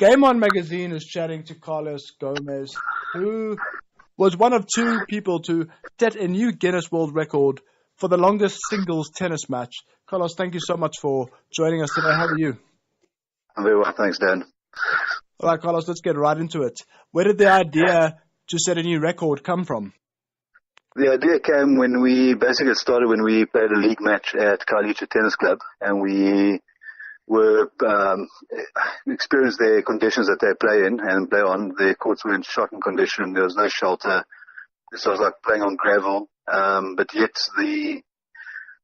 Game On magazine is chatting to Carlos Gomez, who was one of two people to set a new Guinness World Record for the longest singles tennis match. Carlos, thank you so much for joining us today. How are you? I'm very well, thanks, Dan. All right, Carlos, let's get right into it. Where did the idea to set a new record come from? The idea came when we basically started when we played a league match at Constantia Tennis Club, and we were experienced the conditions that they play in and play on. The courts were in shocking condition. There was no shelter. This was like playing on gravel, but yet the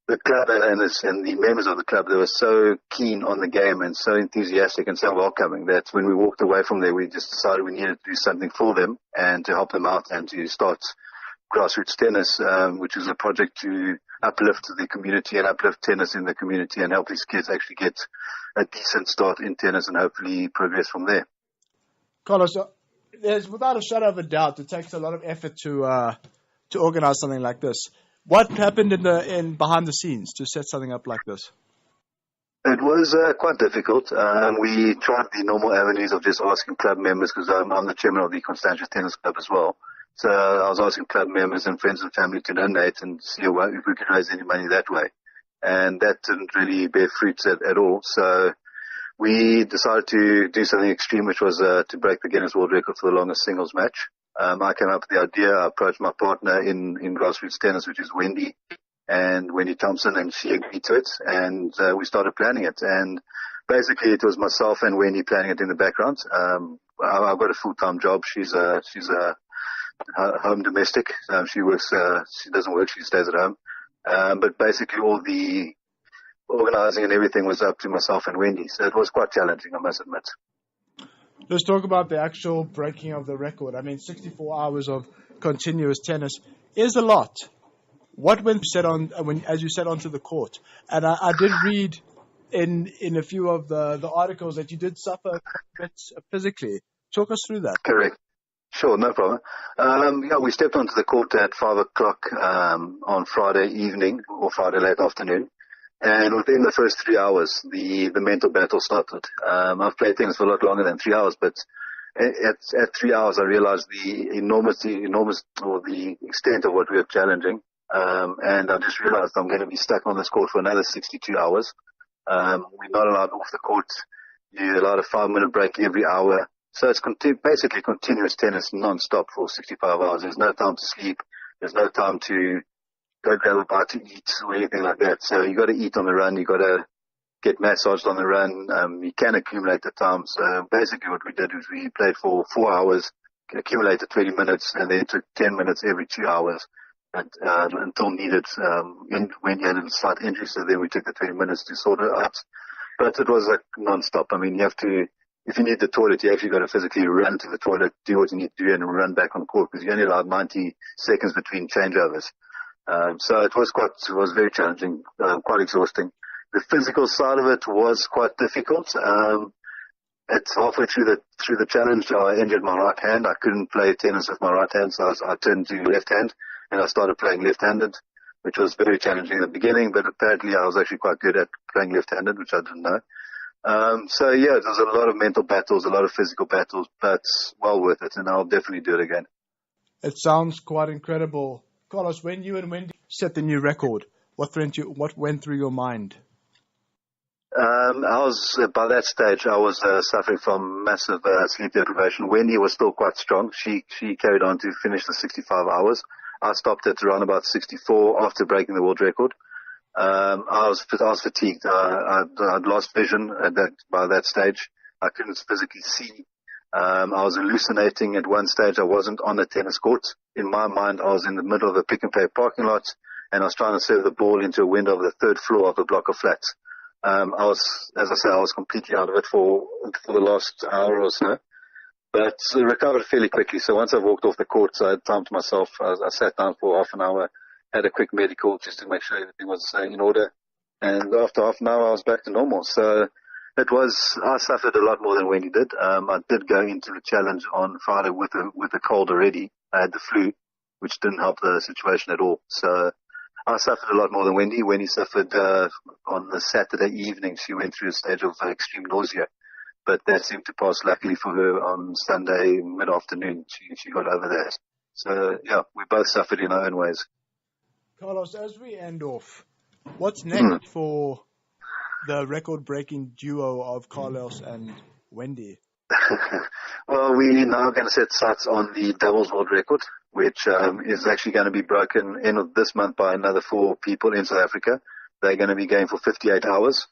club and the members of the club, they were so keen on the game and so enthusiastic and so welcoming that when we walked away from there, we just decided we needed to do something for them and to help them out and to start grassroots tennis, which is a project to uplift the community and uplift tennis in the community and help these kids actually get a decent start in tennis and hopefully progress from there. Carlos, there's without a shadow of a doubt, it takes a lot of effort to organize something like this. What happened in behind the scenes to set something up like this? It was quite difficult. We tried the normal avenues of just asking club members, because I'm the chairman of the Constantia Tennis Club as well. So I was asking club members and friends and family to donate and see if we could raise any money that way. And that didn't really bear fruit at all. So we decided to do something extreme, which was to break the Guinness World Record for the longest singles match. I came up with the idea. I approached my partner in grassroots tennis, which is Wendy Thompson, and she agreed to it. And we started planning it. And basically, it was myself and Wendy planning it in the background. I've got a full-time job. She's a home domestic. She works. She doesn't work. She stays at home. But basically, all the organizing and everything was up to myself and Wendy. So it was quite challenging, I must admit. Let's talk about the actual breaking of the record. I mean, 64 hours of continuous tennis is a lot. What went as you set onto the court? And I did read in a few of the articles that you did suffer a bit physically. Talk us through that. Correct. Sure, no problem. We stepped onto the court at 5 o'clock on Friday evening or Friday late afternoon. And within the first 3 hours, the mental battle started. I've played tennis for a lot longer than 3 hours, but at 3 hours, I realized the the extent of what we were challenging. And I just realized I'm going to be stuck on this court for another 62 hours. We're not allowed off the court. You're allowed a 5-minute break every hour. So it's basically continuous tennis non-stop for 65 hours. There's no time to sleep. There's no time to go grab a bite to eat or anything like that. So you got to eat on the run. You got to get massaged on the run. You can accumulate the time. So basically what we did was we played for 4 hours, accumulated 20 minutes, and then took 10 minutes every 2 hours until needed. When you had a slight injury, so then we took the 20 minutes to sort it out. But it was like non-stop. I mean, if you need the toilet, you actually got to physically run to the toilet, do what you need to do, and run back on court, because you're only allowed 90 seconds between changeovers. So it was very challenging, quite exhausting. The physical side of it was quite difficult. It's halfway through the challenge, I injured my right hand. I couldn't play tennis with my right hand, so I turned to left hand, and I started playing left-handed, which was very challenging in the beginning, but apparently I was actually quite good at playing left-handed, which I didn't know. There was a lot of mental battles, a lot of physical battles, but well worth it, and I'll definitely do it again. It sounds quite incredible. Carlos, when you and Wendy set the new record, what went through your mind? By that stage, I was suffering from massive sleep deprivation. Wendy was still quite strong. She carried on to finish the 65 hours. I stopped at around about 64 after breaking the world record. I was fatigued. I'd lost vision by that stage. I couldn't physically see. I was hallucinating at one stage. I wasn't on a tennis court. In my mind, I was in the middle of a pick and pay parking lot, and I was trying to serve the ball into a window of the third floor of a block of flats. I was completely out of it for the last hour or so, but recovered fairly quickly. So once I walked off the court, I had time to myself. I sat down for half an hour, had a quick medical just to make sure everything was in order. And after half an hour, I was back to normal. So I suffered a lot more than Wendy did. I did go into the challenge on Friday with a cold already. I had the flu, which didn't help the situation at all. So I suffered a lot more than Wendy. Wendy suffered on the Saturday evening. She went through a stage of extreme nausea. but that seemed to pass luckily for her on Sunday mid-afternoon. She got over that. So, yeah, we both suffered in our own ways. Carlos, as we end off, what's next for the record-breaking duo of Carlos and Wendy? Well, we're now going to set sights on the doubles world record, which is actually going to be broken end of this month by another 4 people in South Africa. They're going to be going for 58 hours,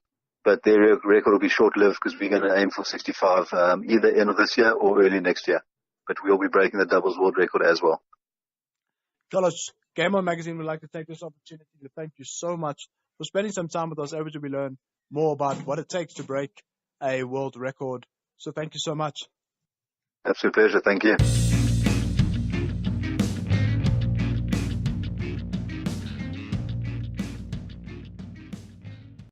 but their record will be short-lived because we're going to aim for 65 either end of this year or early next year. But we'll be breaking the doubles world record as well. Carlos, Game On Magazine would like to take this opportunity to thank you so much for spending some time with us, able to learn more about what it takes to break a world record. So thank you so much. Absolute pleasure. Thank you.